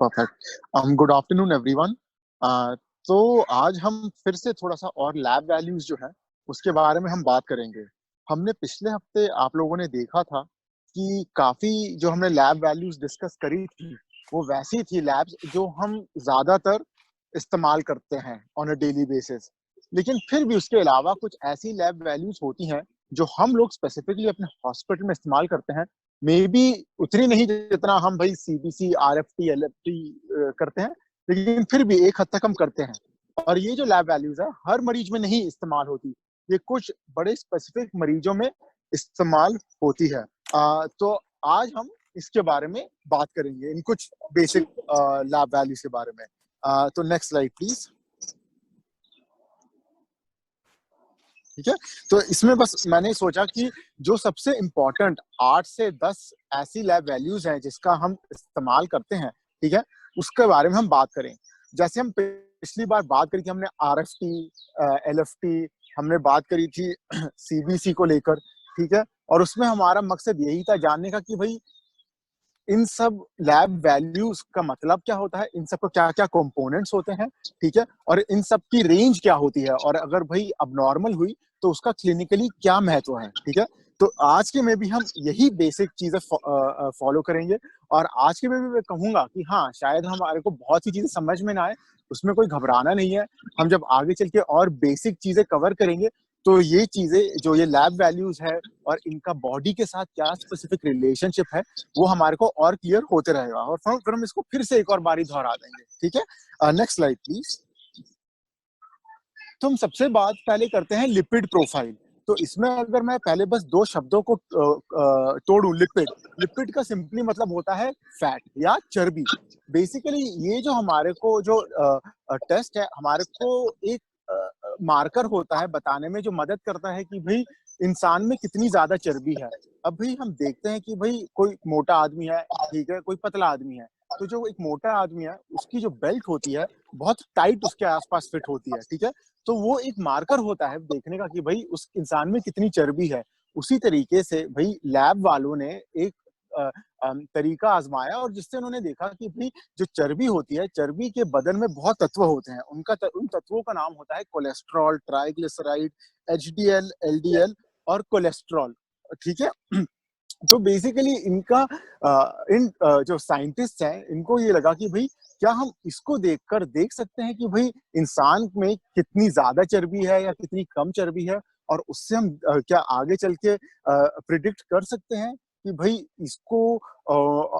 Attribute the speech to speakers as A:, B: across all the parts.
A: Perfect. Good afternoon everyone. तो आज हम फिर से थोड़ा सा और लैब वैल्यूज जो है उसके बारे में हम बात करेंगे। हमने पिछले हफ्ते आप लोगों ने देखा था कि काफी जो हमने लैब वैल्यूज डिस्कस करी थी वो वैसी थी लैब्स जो हम ज्यादातर इस्तेमाल करते हैं ऑन अ डेली बेसिस। लेकिन फिर भी उसके अलावा कुछ ऐसी लैब वैल्यूज होती हैं जो हम लोग स्पेसिफिकली अपने हॉस्पिटल में इस्तेमाल करते हैं। मे बी उतनी नहीं जितना हम भाई सीबीसी आरएफटी एलएफटी करते हैं, लेकिन फिर भी एक हद तक हम करते हैं। और ये जो लैब वैल्यूज है हर मरीज में नहीं इस्तेमाल होती, ये कुछ बड़े स्पेसिफिक मरीजों में इस्तेमाल होती है। तो आज हम इसके बारे में बात करेंगे, इन कुछ बेसिक लैब वैल्यूज के बारे में। तो नेक्स्ट स्लाइड प्लीज। ठीक है, तो इसमें बस मैंने सोचा कि जो सबसे इम्पोर्टेंट 8 से 10 ऐसी लैब वैल्यूज हैं जिसका हम इस्तेमाल करते हैं, ठीक है, उसके बारे में हम बात करें। जैसे हम पिछली बार बात करी थी, हमने आरएफटी एलएफटी हमने बात करी थी सीबीसी को लेकर, ठीक है। और उसमें हमारा मकसद यही था जानने का कि भाई इन सब लैब वैल्यूज का मतलब क्या होता है, इन सब को क्या क्या कंपोनेंट्स होते हैं, ठीक है, और इन सब की रेंज क्या होती है, और अगर भाई अबनॉर्मल हुई तो उसका क्लिनिकली क्या महत्व है, ठीक है। तो आज के में भी हम यही बेसिक चीजें फॉलो करेंगे। और आज के में भी मैं कहूंगा कि हाँ, शायद हमारे को बहुत सी चीजें समझ में ना आए, उसमें कोई घबराना नहीं है। हम जब आगे चल के और बेसिक चीजें कवर करेंगे तो ये चीजें जो ये लैब वैल्यूज है और इनका बॉडी के साथ क्या स्पेसिफिक रिलेशनशिप है वो हमारे को और क्लियर होते रहेगा, और फिर हम इसको फिर से एक और बारी दोहरा देंगे, ठीक है। Next slide please. तो हम सबसे बात पहले करते हैं लिपिड प्रोफाइल। तो इसमें अगर मैं पहले बस दो शब्दों को तोड़ूं, लिपिड, लिपिड का सिंपली मतलब होता है फैट या चर्बी। बेसिकली ये जो हमारे को जो टेस्ट है, हमारे को एक मार्कर होता है बताने में, जो मदद करता है कि भाई इंसान में कितनी ज्यादा चर्बी है। अब भाई हम देखते हैं कि भाई कोई मोटा आदमी है, ठीक है, कोई पतला आदमी है। तो जो एक मोटा आदमी है उसकी जो बेल्ट होती है बहुत टाइट उसके आसपास फिट होती है, ठीक है। तो वो एक मार्कर होता है देखने का कि भाई उस इंसान में कितनी चर्बी है। उसी तरीके से भाई लैब वालों ने एक तरीका आजमाया और जिससे उन्होंने देखा कि भाई जो चर्बी होती है, चर्बी के बदन में बहुत तत्व होते हैं, उन तत्वों का नाम होता है कोलेस्ट्रॉल, ट्राइग्लिसराइड, एचडीएल, एलडीएल और कोलेस्ट्रॉल, ठीक है। तो बेसिकली इनका जो साइंटिस्ट हैं इनको ये लगा कि भाई क्या हम इसको देखकर देख सकते हैं कि भाई इंसान में कितनी ज्यादा चर्बी है या कितनी कम चर्बी है, और उससे हम क्या आगे चल के प्रिडिक्ट कर सकते हैं कि भाई इसको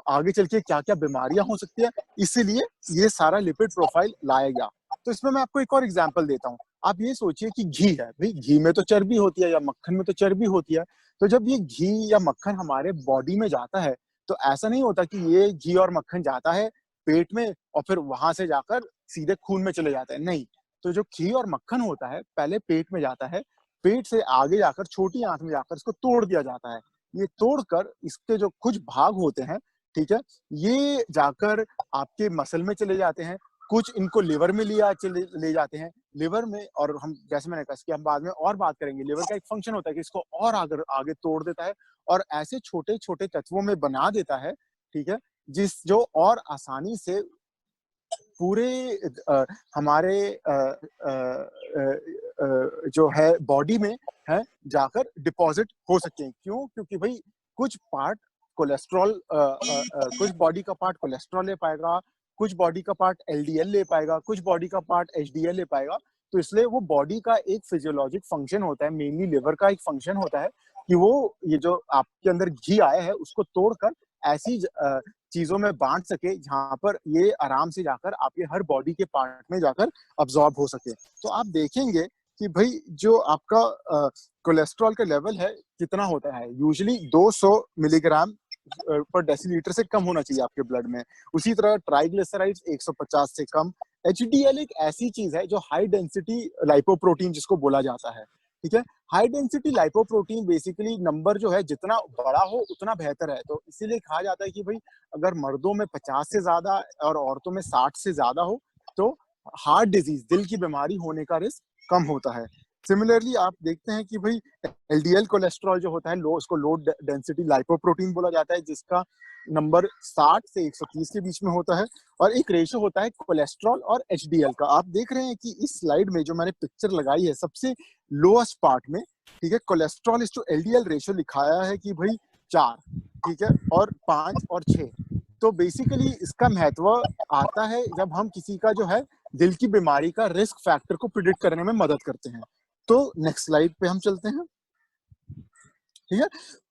A: आगे चल के क्या क्या बीमारियां हो सकती है। इसीलिए ये सारा लिपिड प्रोफाइल लाया गया। तो इसमें मैं आपको एक और एग्जांपल देता हूँ। आप ये सोचिए कि घी है, भाई घी में तो चर्बी होती है या मक्खन में तो चर्बी होती है। तो जब ये घी या मक्खन हमारे बॉडी में जाता है तो ऐसा नहीं होता कि ये घी और मक्खन जाता है पेट में और फिर वहां से जाकर सीधे खून में चले जाता है, नहीं। तो जो घी और मक्खन होता है पहले पेट में जाता है, पेट से आगे जाकर छोटी आंत में जाकर इसको तोड़ दिया जाता है। ये तोड़कर इसके जो कुछ भाग होते हैं, ठीक है, ये जाकर आपके मसल में चले जाते हैं, कुछ इनको लिवर में ले जाते हैं। लिवर में, और हम जैसे मैंने कहा कि हम बाद में और बात करेंगे, लिवर का एक फंक्शन होता है कि इसको और आगे तोड़ देता है और ऐसे छोटे छोटे तत्वों में बना देता है, ठीक है, जिस जो और आसानी से पूरे हमारे जो है बॉडी में है जाकर डिपॉजिट हो सकते हैं। क्यों? क्योंकि भाई कुछ पार्ट कोलेस्ट्रॉल, कुछ बॉडी का पार्ट कोलेस्ट्रॉल ले पाएगा, कुछ बॉडी का पार्ट एलडीएल ले पाएगा, कुछ बॉडी का पार्ट एचडीएल ले पाएगा। तो इसलिए वो बॉडी का एक फिजियोलॉजिक फंक्शन होता है, मेनली लिवर का एक फंक्शन होता है कि वो ये जो आपके अंदर घी आया है उसको तोड़कर ऐसी चीजों में बांट सके जहां पर ये आराम से जाकर आपके हर बॉडी के पार्ट में जाकर अब्सॉर्ब हो सके। तो आप देखेंगे कि भाई जो आपका कोलेस्ट्रॉल का लेवल है कितना होता है, यूजुअली 200 मिलीग्राम पर डेसीलीटर से कम होना चाहिए आपके ब्लड में। उसी तरह ट्राइग्लिसराइड्स 150 से कम। एचडीएल एक ऐसी चीज है जो हाई डेंसिटी लाइपोप्रोटीन जिसको बोला जाता है, ठीक है। High density lipoprotein basically number जो है जितना बड़ा हो उतना बेहतर है। तो इसीलिए कहा जाता है कि भाई अगर मर्दों में 50 से ज्यादा और औरतों में 60 से ज्यादा हो तो हार्ट डिजीज, दिल की बीमारी होने का रिस्क कम होता है। सिमिलरली आप देखते हैं कि भाई एलडीएल कोलेस्ट्रॉल जो होता है लो, उसको लो डेंसिटी लाइपोप्रोटीन बोला जाता है, जिसका नंबर 60 से 130 के बीच में होता है। और एक रेशो होता है कोलेस्ट्रॉल और एचडीएल का। आप देख रहे हैं कि इस स्लाइड में जो मैंने पिक्चर लगाई है सबसे लोएस्ट पार्ट में, ठीक है, cholesterol is to LDL ratio लिखाया है कि भाई 4, ठीक है, और 5 और 6। तो बेसिकली इसका महत्व आता है जब हम किसी का जो है दिल की बीमारी का रिस्क फैक्टर को प्रिडिक्ट करने में मदद करते हैं। तो नेक्स्ट स्लाइड पे हम चलते हैं, ठीक है।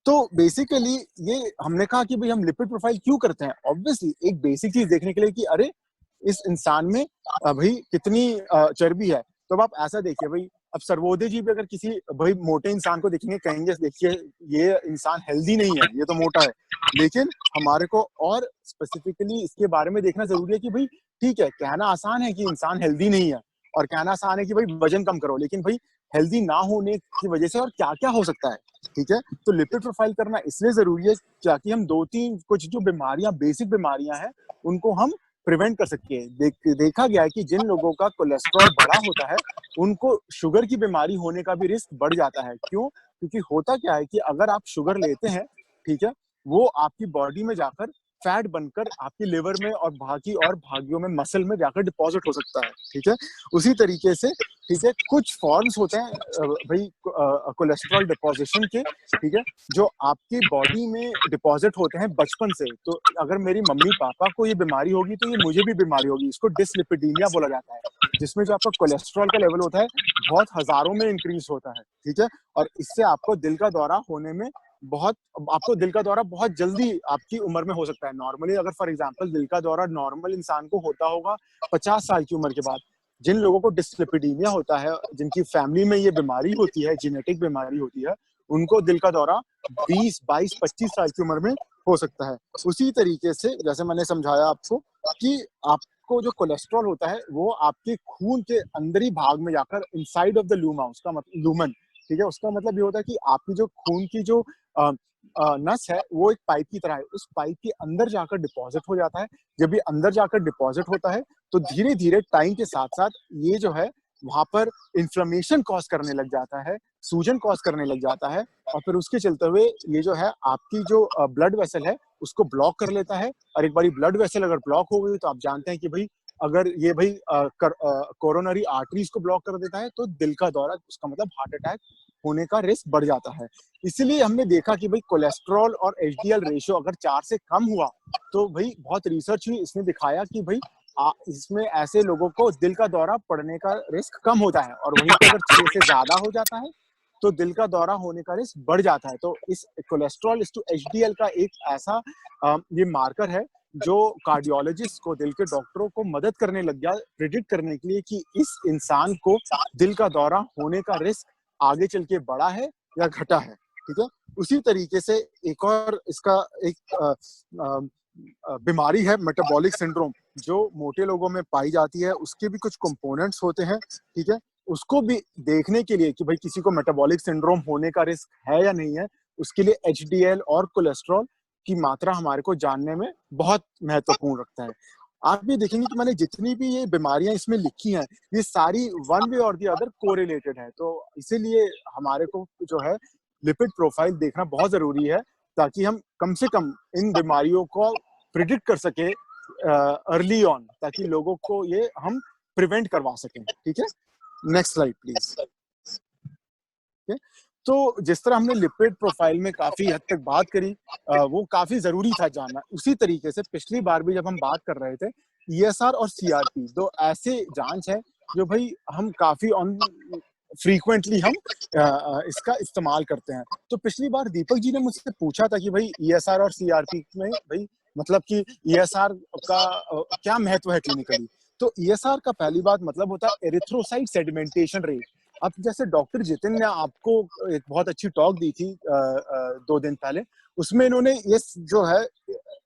A: तो बेसिकली ये हमने कहा कि भाई हम लिपिड प्रोफाइल क्यों करते हैं। ऑब्वियसली एक बेसिक चीज देखने के लिए कि अरे इस इंसान में भाई कितनी चर्बी है। तो अब आप ऐसा देखिए भाई, अब सर्वोदय जी भी अगर किसी भाई मोटे इंसान को देखेंगे, कहेंगे देखिए ये इंसान हेल्दी नहीं है, ये तो मोटा है। लेकिन हमारे को और स्पेसिफिकली इसके बारे में देखना जरूरी है कि भाई ठीक है, कहना आसान है कि इंसान हेल्दी नहीं है, और कहना आसान है कि भाई वजन कम करो, लेकिन भाई हेल्दी ना होने की वजह से और क्या क्या हो सकता है, ठीक है। तो लिपिड प्रोफाइल करना इसलिए जरूरी है ताकि हम 2-3 कुछ जो बीमारियां, बेसिक बीमारियां हैं, उनको हम प्रिवेंट कर सकते हैं। देखा गया है कि जिन लोगों का कोलेस्ट्रॉल बढ़ा होता है उनको शुगर की बीमारी होने का भी रिस्क बढ़ जाता है। क्यों? क्योंकि होता क्या है कि अगर आप शुगर लेते हैं, ठीक है, वो आपकी बॉडी में जाकर फैट बनकर आपके लिवर में और बाकी और भागों में, मसल में जाकर डिपॉजिट हो सकता है, ठीक है। उसी तरीके से, ठीक है, कुछ फॉर्म्स होते हैं भाई कोलेस्ट्रॉल डिपोजिशन के, ठीक है, जो आपकी बॉडी में डिपॉजिट होते हैं बचपन से। तो अगर मेरी मम्मी पापा को ये बीमारी होगी तो ये मुझे भी बीमारी होगी। इसको डिसलिपिडीमिया बोला जाता है, जिसमें जो आपका कोलेस्ट्रॉल का लेवल होता है बहुत हजारों में इंक्रीज होता है, ठीक है। और इससे आपको दिल का दौरा होने में बहुत, आपको दिल का दौरा बहुत जल्दी आपकी उम्र में हो सकता है। नॉर्मली अगर फॉर एग्जांपल दिल का दौरा नॉर्मल इंसान को होता होगा 50 साल की उम्र के बाद। जिन लोगों को डिस्लिपिडीमिया होता है, जिनकी फैमिली में ये बीमारी होती है, जेनेटिक बीमारी होती है, उनको दिल का दौरा 20, 22, 25 साल की उम्र में हो सकता है। उसी तरीके से जैसे मैंने समझाया आपको कि आपको जो कोलेस्ट्रॉल होता है वो आपके खून के अंदरी भाग में जाकर, इनसाइड ऑफ द लूमा, उसका मतलब लूमन, ठीक है, उसका मतलब ये होता है कि आपकी जो खून की जो नस है वो एक पाइप की तरह है, उस पाइप के अंदर जाकर डिपॉजिट हो जाता है। जब ये अंदर जाकर डिपॉजिट होता है तो धीरे धीरे टाइम के साथ साथ ये जो है वहां पर इन्फ्लेमेशन कॉज करने लग जाता है, सूजन कॉज करने लग जाता है, और फिर उसके चलते हुए ये जो है आपकी जो ब्लड वेसल है उसको ब्लॉक कर लेता है। और एक बार ब्लड वेसल अगर ब्लॉक हो गई तो आप जानते हैं कि भाई अगर ये भाई कोरोनरी आर्टरीज को ब्लॉक कर देता है तो दिल का दौरा, उसका मतलब हार्ट अटैक होने का रिस्क बढ़ जाता है। इसलिए हमने देखा कि भाई कोलेस्ट्रॉल और एचडीएल रेशियो अगर 4 से कम हुआ तो भाई बहुत रिसर्च हुई, इसने दिखाया कि भाई इसमें ऐसे लोगों को दिल का दौरा पड़ने का रिस्क कम होता है, और वहीं पे अगर 6 से ज्यादा हो जाता है तो दिल का दौरा होने का रिस्क बढ़ जाता है। तो इस कोलेस्ट्रॉल इस टू एचडीएल का एक ऐसा ये मार्कर है जो कार्डियोलॉजिस्ट को, दिल के डॉक्टरों को मदद करने लग गया प्रिडिक्ट करने के लिए कि इस इंसान को दिल का दौरा होने का रिस्क आगे चल के बढ़ा है या घटा है, ठीक है। उसी तरीके से एक और इसका एक बीमारी है मेटाबॉलिक सिंड्रोम, जो मोटे लोगों में पाई जाती है। उसके भी कुछ कंपोनेंट्स होते हैं, ठीक है। उसको भी देखने के लिए कि भाई किसी को मेटाबॉलिक सिंड्रोम होने का रिस्क है या नहीं है, उसके लिए एचडीएल और कोलेस्ट्रॉल की मात्रा हमारे को जानने में बहुत महत्वपूर्ण रखता है। आप भी देखेंगे कि मैंने जितनी भी ये बीमारियां इसमें लिखी हैं, ये सारी वन वे और दी अदर कोरिलेटेड है। तो इसीलिए हमारे को जो है लिपिड प्रोफाइल देखना बहुत जरूरी है, ताकि हम कम से कम इन बीमारियों को प्रिडिक्ट कर सके अर्ली ऑन, ताकि लोगों को ये हम प्रिवेंट करवा सकें, ठीक है। Next slide please. तो जिस तरह हमने लिपिड प्रोफाइल में काफी हद तक बात करी, वो काफी जरूरी था जानना। उसी तरीके से पिछली बार भी जब हम बात कर रहे थे, ईएसआर और सीआरपी दो ऐसे जांच है जो भाई हम काफी ऑन फ्रीक्वेंटली हम इसका इस्तेमाल करते हैं। तो पिछली बार दीपक जी ने मुझसे पूछा था कि भाई ईएसआर और सीआरपी में भाई मतलब कि ईएसआर का क्या महत्व है क्लिनिकली। तो ईएसआर का पहली बात मतलब होता है एरिथ्रोसाइट सेडिमेंटेशन रेट। अब जैसे डॉक्टर जितिन ने आपको एक बहुत अच्छी टॉक दी थी 2 दिन पहले, उसमें इन्होंने ये जो है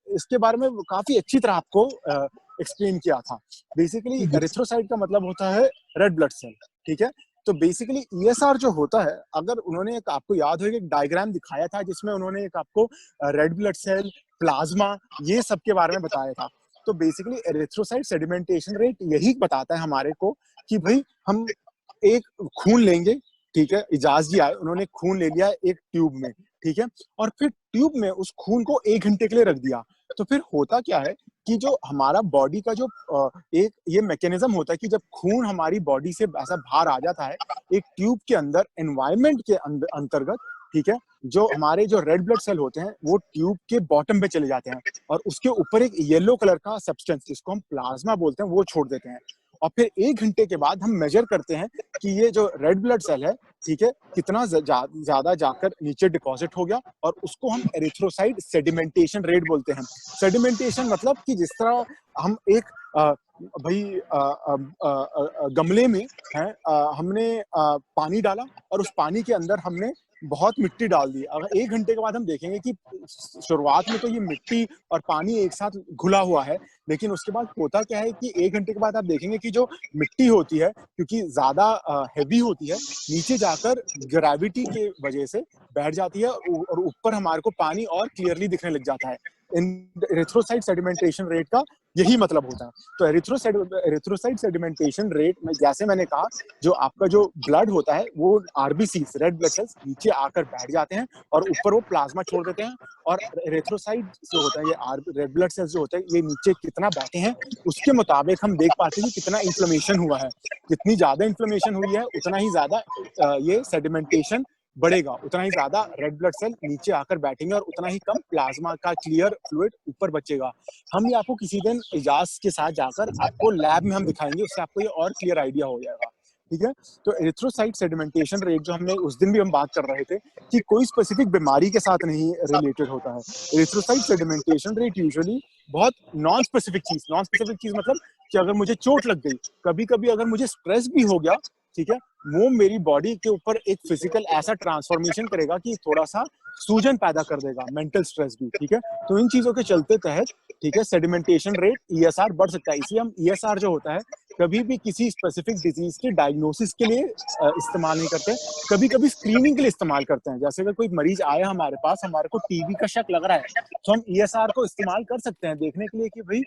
A: इसके बारे में काफी अच्छी तरह आपको एक्सप्लेन किया था। बेसिकली एरिथ्रोसाइट का मतलब होता है रेड ब्लड सेल, ठीक है। तो बेसिकली ईएसआर जो होता है, अगर उन्होंने एक, आपको याद होगा एक डायग्राम दिखाया था जिसमें उन्होंने एक आपको रेड ब्लड सेल, प्लाज्मा, ये सब के बारे में बताया था। तो बेसिकली एरिथ्रोसाइट सेडिमेंटेशन रेट यही बताता है हमारे को कि भाई हम एक खून लेंगे, ठीक है, इजाज जी आए, उन्होंने खून ले लिया एक ट्यूब में, ठीक है, और फिर ट्यूब में उस खून को 1 घंटे के लिए रख दिया। तो फिर होता क्या है कि जो हमारा बॉडी का जो एक ये मैकेनिज्म होता है कि जब खून हमारी बॉडी से ऐसा बाहर आ जाता है एक ट्यूब के अंदर एनवायरनमेंट के अंतर्गत, ठीक है, जो हमारे जो रेड ब्लड सेल होते हैं वो ट्यूब के बॉटम पे चले जाते हैं और उसके ऊपर एक येलो कलर का सब्सटेंस जिसको हम प्लाज्मा बोलते हैं वो छोड़ देते हैं। और फिर 1 घंटे के बाद हम मेजर करते हैं कि ये जो रेड ब्लड सेल है, ठीक है, कितना ज्यादा जाकर नीचे डिपॉजिट हो गया, और उसको हम एरिथ्रोसाइट सेडिमेंटेशन रेट बोलते हैं। सेडिमेंटेशन मतलब कि जिस तरह हम एक भाई गमले में है, हमने पानी डाला और उस पानी के अंदर हमने बहुत मिट्टी डाल दी। अगर 1 घंटे के बाद हम देखेंगे कि शुरुआत में तो ये मिट्टी और पानी एक साथ घुला हुआ है, लेकिन उसके बाद होता क्या है कि 1 घंटे के बाद आप देखेंगे कि जो मिट्टी होती है, क्योंकि ज़्यादा हेवी होती है, नीचे जाकर ग्रेविटी के वजह से बैठ जाती है और ऊपर हमारे को पानी और क्लियरली दिखने लग जाता है। इन एरिथ्रोसाइट सेडिमेंटेशन रेट का यही मतलब होता है। तो एरिथ्रोसाइट सेडिमेंटेशन रेट में जैसे मैंने कहा, जो आपका जो ब्लड होता है वो आरबीसी रेड ब्लड सेल्स नीचे आकर बैठ जाते हैं और ऊपर वो प्लाज्मा छोड़ देते हैं, और एरिथ्रोसाइट जो होता है ये रेड ब्लड सेल्स जो होते हैं ये नीचे कितना बैठे हैं उसके मुताबिक हम देख पाते हैं कि कितना इन्फ्लेमेशन हुआ है। जितनी ज्यादा इन्फ्लेमेशन हुई है उतना ही ज्यादा ये सेडिमेंटेशन बढ़ेगा, उतना ही ज्यादा रेड ब्लड सेल नीचे आकर बैठेंगे और उतना ही कम प्लाज्मा का क्लियर फ्लूइड ऊपर बचेगा। हम ये आपको किसी दिन इजाज के साथ जाकर आपको लैब में हम दिखाएंगे, उससे आपको ये और क्लियर आइडिया हो जाएगा, ठीक है। तो एरिथ्रोसाइट सेडिमेंटेशन रेट जो हमने उस दिन भी हम बात कर रहे थे कि कोई स्पेसिफिक बीमारी के साथ नहीं रिलेटेड होता है। एरिथ्रोसाइट सेडिमेंटेशन रेट यूजुअली बहुत नॉन स्पेसिफिक चीज मतलब कि अगर मुझे चोट लग गई, कभी कभी अगर मुझे स्ट्रेस भी हो गया, ठीक है, वो मेरी बॉडी के ऊपर एक फिजिकल ऐसा ट्रांसफॉर्मेशन करेगा कि थोड़ा सा सूजन पैदा कर देगा, मेंटल स्ट्रेस भी, ठीक है। तो इन चीजों के चलते तहत, ठीक है, सेडिमेंटेशन रेट ईएसआर बढ़ सकता है। इसलिए हम ईएसआर जो होता है कभी भी किसी स्पेसिफिक डिजीज के डायग्नोसिस के लिए इस्तेमाल नहीं करते, कभी कभी स्क्रीनिंग के लिए इस्तेमाल करते हैं। जैसे अगर कोई मरीज आया हमारे पास, हमारे को टीबी का शक लग रहा है, तो हम ईएसआर को इस्तेमाल कर सकते हैं देखने के लिए कि भाई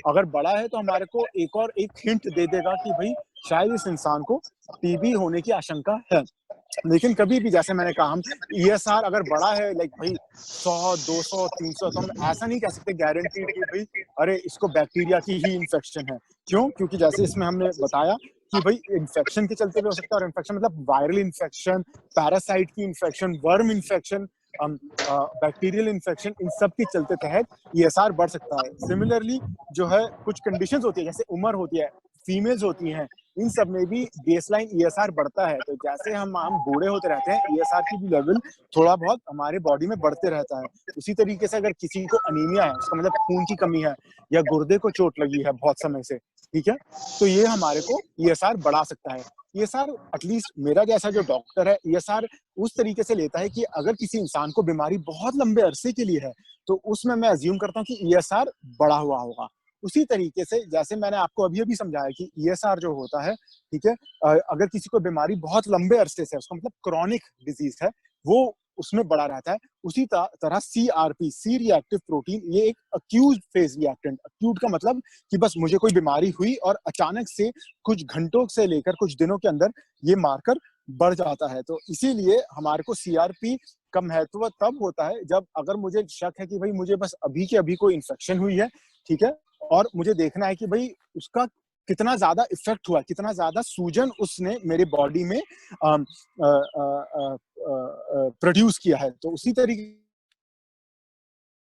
A: अगर बड़ा है तो हमारे को एक हिंट दे देगा कि भाई शायद इस इंसान को टीबी होने की आशंका है। लेकिन कभी भी जैसे मैंने कहा, हम ईएसआर अगर बड़ा है लाइक भाई 100, 200, 300, तो हम ऐसा नहीं कह सकते गारंटीड कि भाई अरे इसको बैक्टीरिया की ही इन्फेक्शन है। क्यों? क्योंकि जैसे इसमें हमने बताया कि भाई इन्फेक्शन के चलते भी हो सकता है, और इन्फेक्शन मतलब वायरल इन्फेक्शन, पैरासाइट की infection, worm infection, bacterial infection, इन सब के चलते तहत ईएसआर बढ़ सकता है। सिमिलरली जो है कुछ कंडीशंस होती है, जैसे उम्र होती है, फीमेल्स होती हैं, इन सब में भी बेसलाइन ईएसआर बढ़ता है। तो जैसे हम बूढ़े होते रहते हैं, ईएसआर की भी लेवल थोड़ा बहुत हमारे बॉडी में बढ़ते रहता है। उसी तरीके से अगर किसी को अनीमिया है, उसका मतलब खून की कमी है, या गुर्दे को चोट लगी है बहुत समय से, ठीक है, तो ये हमारे को ईएसआर बढ़ा सकता है। ईएसआर एटलीस्ट मेरा जैसा जो डॉक्टर है, ईएसआर उस तरीके से लेता है कि अगर किसी इंसान को बीमारी बहुत लंबे अरसे के लिए है तो उसमें मैं अज्यूम करता हूँ कि ईएसआर बढ़ा हुआ होगा। उसी तरीके से जैसे मैंने आपको अभी अभी समझाया कि ईएसआर जो होता है, ठीक है, अगर किसी को बीमारी बहुत लंबे अरसे से है, उसका मतलब क्रॉनिक डिजीज है, वो उसमें बड़ा रहता है। उसी तरह सीआरपी, सी रिएक्टिव प्रोटीन, ये एक अक्यूट फेज रिएक्टेंट। अक्यूट का मतलब कि बस मुझे कोई बीमारी हुई और अचानक से कुछ घंटों से लेकर कुछ दिनों के अंदर ये मार्कर बढ़ जाता है। तो इसीलिए हमारे को सीआरपी का महत्व तब होता है जब अगर मुझे शक है कि भाई मुझे बस अभी के अभी कोई इन्फेक्शन हुई है, ठीक है, और मुझे देखना है कि भाई उसका कितना ज्यादा इफेक्ट हुआ, कितना ज्यादा सूजन उसने मेरे बॉडी में प्रोड्यूस किया है। तो उसी तरीके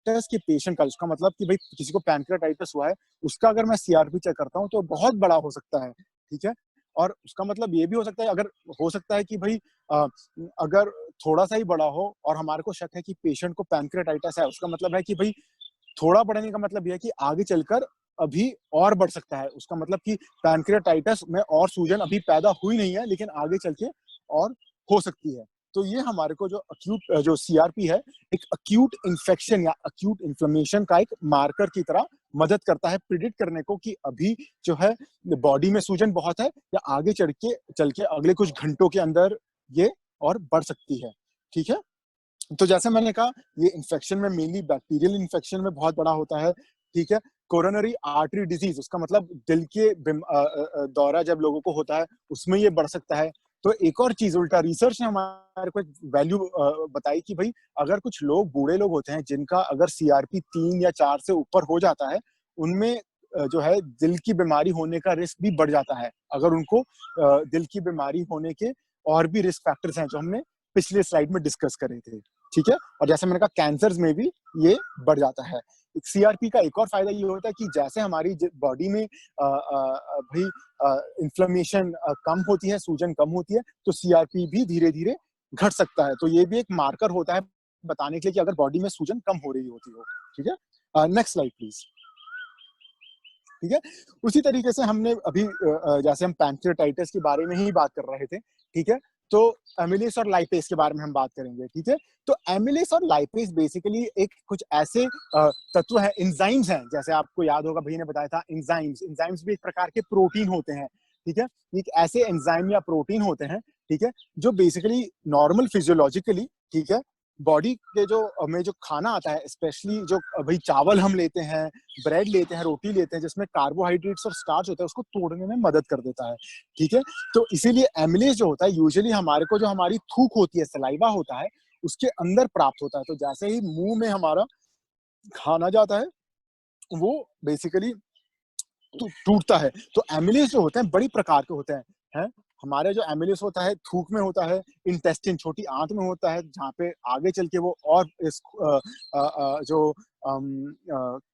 A: के पेशेंट का, उसका मतलब कि भाई किसी को पैनक्रेटाइटिस हुआ है, उसका अगर मैं सीआरपी चेक करता हूँ तो बहुत बड़ा हो सकता है, ठीक है। और उसका मतलब ये भी हो सकता है, अगर हो सकता है कि भाई अगर थोड़ा सा ही बड़ा हो और हमारे को शक है कि पेशेंट को पैनक्रेटाइटिस है, उसका मतलब है कि भाई थोड़ा बढ़ने का मतलब यह है कि आगे चलकर अभी और बढ़ सकता है। उसका मतलब कि पैनक्रेटाइटिस में और सूजन अभी पैदा हुई नहीं है, लेकिन आगे चल के और हो सकती है। तो ये हमारे को जो अक्यूट जो सीआरपी है, एक अक्यूट इन्फेक्शन या अक्यूट इन्फ्लेमेशन का एक मार्कर की तरह मदद करता है प्रिडिक्ट करने को कि अभी जो है बॉडी में सूजन बहुत है या आगे चल के अगले कुछ घंटों के अंदर ये और बढ़ सकती है, ठीक है। तो जैसे मैंने कहा, ये इन्फेक्शन में मेनली बैक्टीरियल इन्फेक्शन में बहुत बड़ा होता है, ठीक है। कोरोनरी आर्टरी डिजीज, उसका मतलब दिल के दौरा जब लोगों को होता है उसमें ये बढ़ सकता है। तो एक और चीज उल्टा रिसर्च ने हमारे को एक वैल्यू बताई कि भाई अगर कुछ लोग बूढ़े लोग होते हैं जिनका अगर सीआरपी 3 या 4 से ऊपर हो जाता है, उनमें जो है दिल की बीमारी होने का रिस्क भी बढ़ जाता है, अगर उनको दिल की बीमारी होने के और भी रिस्क फैक्टर्स हैं जो हमने पिछले स्लाइड में डिस्कस करे थे, ठीक है। और जैसे मैंने कहा कैंसर में भी ये बढ़ जाता है। सीआरपी का एक और फायदा ये होता है कि जैसे हमारी बॉडी में भाई इन्फ्लेमेशन कम होती है, सूजन कम होती है, तो सीआरपी भी धीरे धीरे घट सकता है। तो ये भी एक मार्कर होता है बताने के लिए कि अगर बॉडी में सूजन कम हो रही होती हो, ठीक है। Next slide please. ठीक है, उसी तरीके से हमने अभी जैसे हम पैंक्रियाटाइटिस के बारे में ही बात कर रहे थे, ठीक है, तो एमिलेस और लाइपेस के बारे में हम बात करेंगे, ठीक है। तो एमिलेस और लाइपेस बेसिकली एक कुछ ऐसे तत्व हैं, एंजाइम्स हैं, जैसे आपको याद होगा भैया ने बताया था एंजाइम्स भी एक प्रकार के प्रोटीन होते हैं, ठीक है। एक ऐसे एंजाइम या प्रोटीन होते हैं, ठीक है, जो बेसिकली नॉर्मल फिजियोलॉजिकली, ठीक है, बॉडी के जो में जो खाना आता है, स्पेशली जो भाई चावल हम लेते हैं, ब्रेड लेते हैं, रोटी लेते हैं, जिसमें कार्बोहाइड्रेट्स और स्टार्च होता है, उसको तोड़ने में मदद कर देता है, ठीक है। तो इसीलिए एमिलेज जो होता है यूजुअली हमारे को जो हमारी थूक होती है, सलाइवा होता है, उसके अंदर प्राप्त होता है। तो जैसे ही मुंह में हमारा खाना जाता है, वो बेसिकली टूटता है। तो एमिलेज जो होते हैं बड़ी प्रकार के होते हैं। हमारे जो एमिलेज होता है थूक में होता है, इंटेस्टिन छोटी आंत में होता है, जहाँ पे आगे चल के वो और इस जो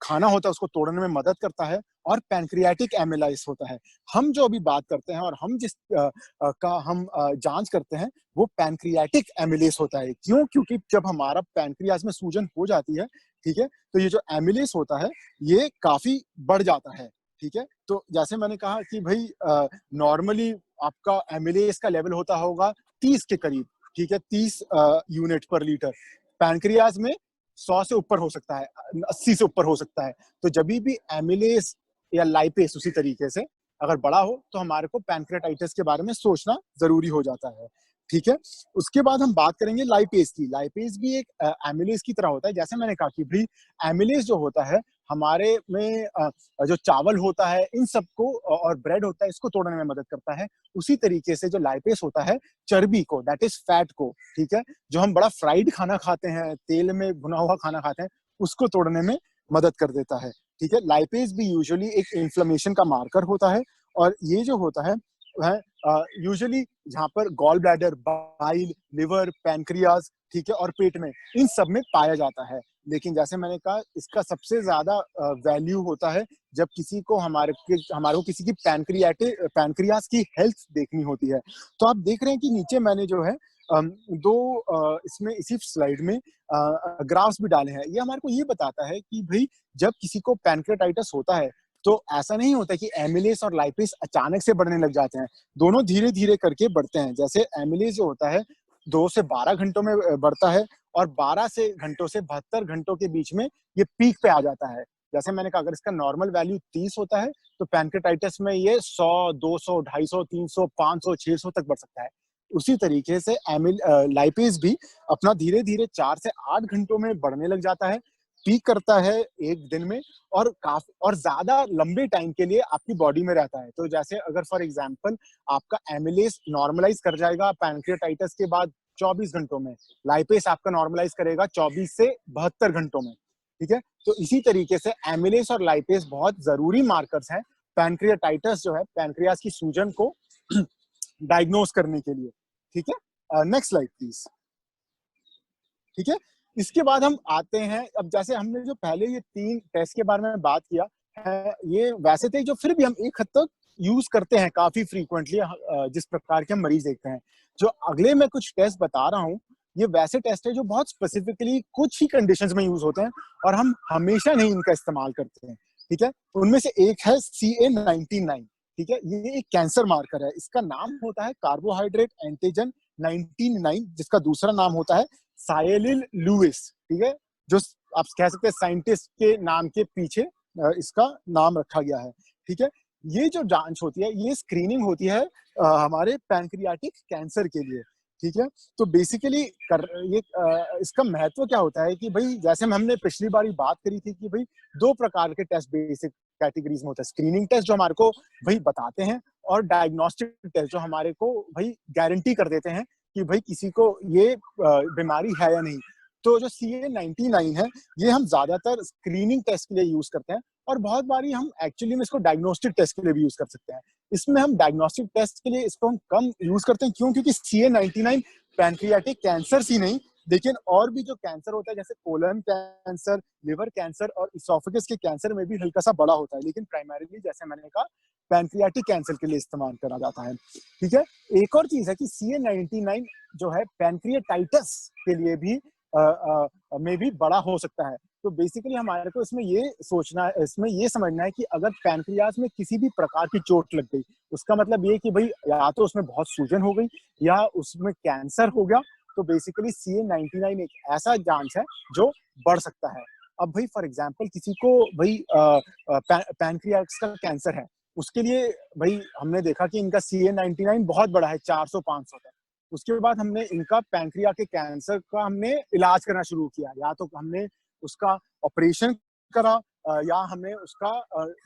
A: खाना होता है उसको तोड़ने में मदद करता है। और पैंक्रियाटिक एमिलाइज होता है, हम जो अभी बात करते हैं और हम जिस का हम जांच करते हैं, वो पैंक्रियाटिक एमिलेज होता है। क्यों? क्योंकि जब हमारा पैंक्रियाज में सूजन हो जाती है, ठीक है, तो ये जो एमिलेज होता है ये काफी बढ़ जाता है, ठीक है। तो जैसे मैंने कहा कि भाई नॉर्मली आपका एमिलेज का लेवल होता होगा 30 के करीब, ठीक है, 30 यूनिट पर लीटर। पैनक्रियाज में 100 से ऊपर हो सकता है, 80 से ऊपर हो सकता है। तो जब भी एमिलेज या लाइपेस उसी तरीके से अगर बड़ा हो, तो हमारे को पैनक्रियाटाइटिस के बारे में सोचना जरूरी हो जाता है, ठीक है। उसके बाद हम बात करेंगे लाइपेस की। लाइपेस भी एक एमिलेज की तरह होता है। जैसे मैंने कहा कि भाई एमिलेज जो होता है हमारे में जो चावल होता है इन सबको और ब्रेड होता है, इसको तोड़ने में मदद करता है। उसी तरीके से जो लाइपेस होता है चर्बी को, दैट इज फैट को, ठीक है, जो हम बड़ा फ्राइड खाना खाते हैं, तेल में भुना हुआ खाना खाते हैं, उसको तोड़ने में मदद कर देता है, ठीक है। लाइपेस भी यूजुअली एक इन्फ्लेमेशन का मार्कर होता है। और ये जो होता है वह यूजुअली जहाँ पर gall bladder, bile, liver, pancreas, ठीक है, और पेट में, इन सब में पाया जाता है। लेकिन जैसे मैंने कहा इसका सबसे ज्यादा वैल्यू होता है जब किसी को हमारे को किसी की पैनक्रियाज की हेल्थ देखनी होती है। तो आप देख रहे हैं कि नीचे मैंने जो है दो इसमें इसी स्लाइड में ग्राफ्स भी डाले हैं। ये हमारे को ये बताता है कि भाई जब किसी को पैनक्रियाटाइटिस होता है, तो ऐसा नहीं होता कि एमिलेज और लाइपेस अचानक से बढ़ने लग जाते हैं, दोनों धीरे धीरे करके बढ़ते हैं। जैसे एमिलेज जो होता है 2 से 12 घंटों में बढ़ता है, और 12 से घंटों से 72 घंटों के बीच में ये पीक पे आ जाता है। जैसे मैंने कहा अगर इसका नॉर्मल वैल्यू 30 होता है, तो पैनक्रियाटाइटिस में ये 100, 200, 250, 300, 500, 600 तक बढ़ सकता है। उसी तरीके से लाइपेस भी अपना धीरे धीरे 4 से 8 घंटों में बढ़ने लग जाता है, पीक करता है एक दिन में, और काफी और ज्यादा लंबे टाइम के लिए आपकी बॉडी में रहता है। तो जैसे अगर फॉर एग्जांपल आपका एमिलेज नॉर्मलाइज कर जाएगा पैनक्रियाटाइटिस के बाद 24 घंटों में, लाइपेस आपका नॉर्मलाइज करेगा 24 से 72 घंटों में, ठीक है। तो इसी तरीके से एमिलेज और लाइपेस बहुत जरूरी मार्कर्स हैं पैनक्रियाटाइटिस जो है, पैनक्रियाज की सूजन को डायग्नोज करने के लिए, ठीक है। Next slide please. ठीक है, इसके बाद हम आते हैं, अब जैसे हमने जो पहले ये 3 टेस्ट के बारे में बात किया है, ये वैसे थे जो फिर भी हम एक हद तक यूज करते हैं काफी फ्रीक्वेंटली जिस प्रकार के हम मरीज देखते हैं। जो अगले मैं कुछ टेस्ट बता रहा हूँ, ये वैसे टेस्ट है जो बहुत स्पेसिफिकली कुछ ही कंडीशंस में यूज होते हैं, और हम हमेशा नहीं इनका इस्तेमाल करते हैं, ठीक है। उनमें से एक है CA19-9, ठीक है, ये एक कैंसर मार्कर है। इसका नाम होता है कार्बोहाइड्रेट एंटीजन 19-9, जिसका दूसरा नाम होता है साइलिल लुइस, ठीक है, जो आप कह सकते हैं साइंटिस्ट के नाम के पीछे इसका नाम रखा गया है, ठीक है। ये जो जांच होती है, ये स्क्रीनिंग होती है हमारे पैनक्रियाटिक कैंसर के लिए, ठीक है। तो बेसिकली इसका महत्व क्या होता है कि भाई जैसे हमने पिछली बार बात करी थी कि भाई 2 प्रकार के टेस्ट बेसिक कैटेगरीज में होता है। स्क्रीनिंग टेस्ट जो हमारे को भाई बताते हैं, और डायग्नोस्टिक टेस्ट जो हमारे को भाई गारंटी कर देते हैं कि भाई किसी को ये बीमारी है या नहीं। तो जो CA-99 है, ये हम ज्यादातर स्क्रीनिंग टेस्ट के लिए यूज करते हैं, और बहुत बारी हम एक्चुअली में इसको डायग्नोस्टिक टेस्ट के लिए भी यूज कर सकते हैं। इसमें हम डायग्नोस्टिक टेस्ट के लिए इसको हम कम यूज करते हैं, क्यों? क्योंकि CA-99 पैनक्रियाटिक कैंसर ही नहीं, लेकिन और भी जो कैंसर होता है, जैसे कोलन कैंसर, लिवर कैंसर और इसोफेगस के कैंसर में भी हल्का सा बड़ा होता है, लेकिन प्राइमरीली जैसे मैंने कहा पैनक्रियाटिक कैंसर के लिए इस्तेमाल करा जाता है। ठीक है, एक और चीज है कि CA-99 जो है पैनक्रियाटाइटिस के लिए भी में भी बड़ा हो सकता है। तो बेसिकली हमारे को इसमें ये सोचना है, इसमें ये समझना है कि अगर पैनक्रियाज में किसी भी प्रकार की चोट लग गई, उसका मतलब ये कि भाई या तो उसमें बहुत सूजन हो गई या उसमें कैंसर हो गया। तो बेसिकली CA-99 एक ऐसा जांच है जो बढ़ सकता है। अब भाई फॉर एग्जांपल किसी को भाई पैनक्रियाज का कैंसर है, उसके लिए भाई हमने देखा कि इनका CA-99 बहुत बड़ा है, 400-500 तक। उसके बाद हमने इनका पैनक्रिया के कैंसर का हमने इलाज करना शुरू किया, या तो हमने उसका ऑपरेशन करा या हमने उसका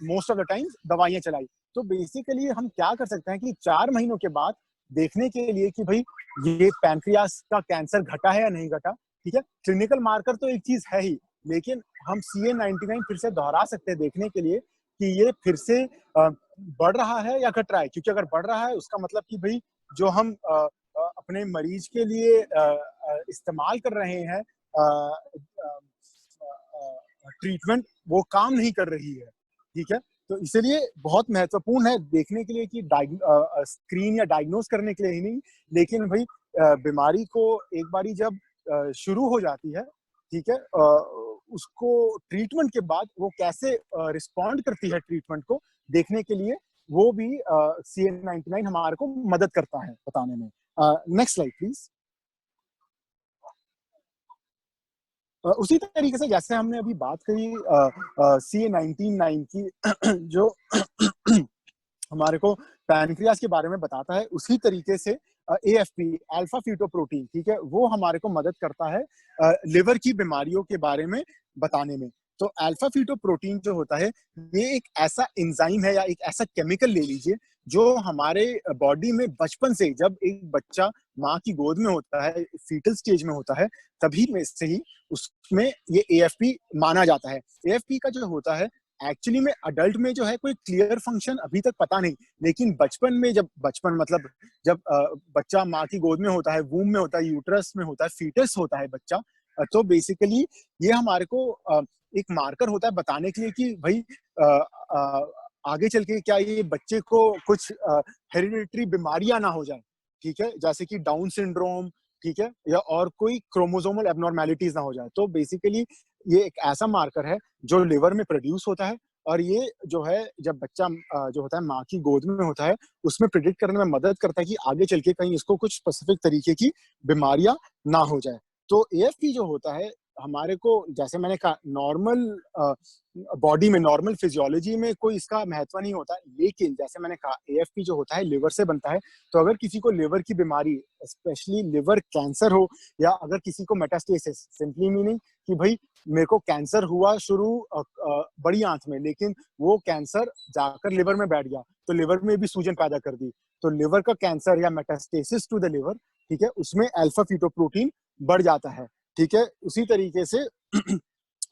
A: मोस्ट ऑफ द टाइम्स दवाइयां चलाई। तो बेसिकली हम क्या कर सकते हैं कि 4 महीनों के बाद देखने के लिए कि भाई ये पैनक्रियास का कैंसर घटा है या नहीं घटा। ठीक है, क्लिनिकल मार्कर तो एक चीज है ही, लेकिन हम CA-99 फिर से दोहरा सकते हैं देखने के लिए कि ये फिर से बढ़ रहा है या घट रहा है। क्योंकि अगर बढ़ रहा है उसका मतलब कि भाई जो हम अपने मरीज के लिए इस्तेमाल कर रहे हैं ट्रीटमेंट, वो काम नहीं कर रही है। ठीक है, तो इसलिए बहुत महत्वपूर्ण है देखने के लिए कि स्क्रीन या डायग्नोज करने के लिए ही नहीं, लेकिन भाई बीमारी को एक बारी जब शुरू हो जाती है, ठीक है, उसको ट्रीटमेंट के बाद वो कैसे रिस्पॉन्ड करती है ट्रीटमेंट को देखने के लिए, वो भी CA-99 हमारे को मदद करता है बताने में। Next slide please. उसी तरीके से जैसे हमने अभी बात करी CA-99 की जो हमारे को पैनक्रियास के बारे में बताता है, उसी तरीके से AFP अल्फा फीटोप्रोटीन, ठीक है, वो हमारे को मदद करता है लिवर की बीमारियों के बारे में बताने में। तो अल्फा फीटोप्रोटीन जो होता है, ये एक ऐसा एंजाइम है या एक ऐसा केमिकल ले लीजिए जो हमारे बॉडी में बचपन से, जब एक बच्चा माँ की गोद में होता है, फीटल स्टेज में होता है, तभी में से ही उसमें ये AFP माना जाता है। AFP का जो होता है एक्चुअली में अडल्ट में जो है कोई क्लियर फंक्शन अभी तक पता नहीं, लेकिन बचपन में, जब बचपन मतलब जब बच्चा माँ की गोद में होता है, वूम में होता है, यूट्रस में होता है, फीटस होता है बच्चा, तो बेसिकली ये हमारे को एक मार्कर होता है बताने के लिए कि भाई आगे चल के क्या ये बच्चे को कुछ हेरिडिटरी बीमारियां ना हो जाए। ठीक है, जैसे कि डाउन सिंड्रोम, ठीक है, या और कोई क्रोमोसोमल एबनॉर्मेलिटीज ना हो जाए। तो बेसिकली ये एक ऐसा मार्कर है जो लिवर में प्रोड्यूस होता है, और ये जो है जब बच्चा जो होता है माँ की गोद में होता है, उसमें प्रिडिक्ट करने में मदद करता है कि आगे चल के कहीं इसको कुछ स्पेसिफिक तरीके की बीमारियां ना हो जाए। तो AFP जो होता है हमारे को, जैसे मैंने कहा, नॉर्मल बॉडी में, नॉर्मल फिजियोलॉजी में कोई इसका महत्व नहीं होता, लेकिन जैसे मैंने कहा AFP जो होता है लिवर से बनता है। तो अगर किसी को लिवर की बीमारी, स्पेशली लिवर कैंसर हो, या अगर किसी को मेटास्टेसिस, सिंपली मीनिंग कि भाई मेरे को कैंसर हुआ शुरू बड़ी आंत में, लेकिन वो कैंसर जाकर लिवर में बैठ गया, तो लिवर में भी सूजन पैदा कर दी, तो लिवर का कैंसर या मेटास्टेसिस टू द लिवर, ठीक है, उसमें अल्फा फीटोप्रोटीन बढ़ जाता है। ठीक है, उसी तरीके से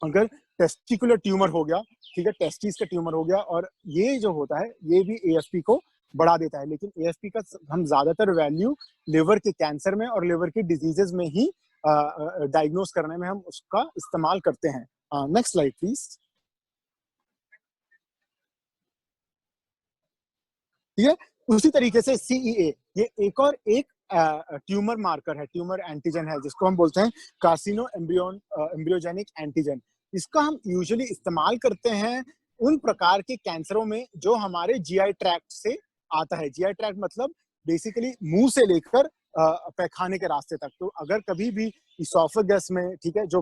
A: अगर टेस्टिकुलर ट्यूमर हो गया, ठीक है, टेस्टिस का ट्यूमर हो गया, और ये जो होता है ये भी AFP को बढ़ा देता है, लेकिन AFP का हम ज्यादातर वैल्यू लिवर के कैंसर में और लिवर के डिजीजेस में ही डायग्नोस करने में हम उसका इस्तेमाल करते हैं। Next slide please. ठीक है, उसी तरीके से CEA, ये एक और एक ट्यूमर मार्कर है, ट्यूमर एंटीजन है, जिसको हम बोलते हैं कार्सिनो एम्ब्रियोजेनिक एंटीजन। इसका हम यूजुअली इस्तेमाल करते हैं उन प्रकार के कैंसरों में जो हमारे GI ट्रैक्ट से आता है। GI ट्रैक्ट मतलब बेसिकली मुंह से लेकर पैखाने के रास्ते तक। तो अगर कभी भी इसोफेगस में, ठीक है, जो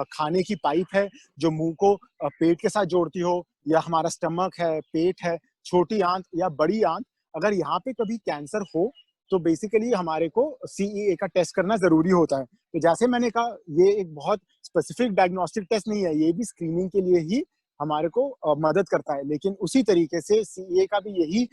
A: खाने की पाइप है जो मुंह को पेट के साथ जोड़ती हो, या हमारा स्टमक है, पेट है, छोटी आंत या बड़ी आंत, अगर यहाँ पे कभी कैंसर हो, तो बेसिकली हमारे को CEA का टेस्ट करना जरूरी होता है। तो जैसे मैंने कहा, ये एक बहुत स्पेसिफिक डायग्नोस्टिक टेस्ट नहीं है, ये भी स्क्रीनिंग के लिए ही हमारे को मदद करता है। लेकिन उसी तरीके से सीईए का भी यही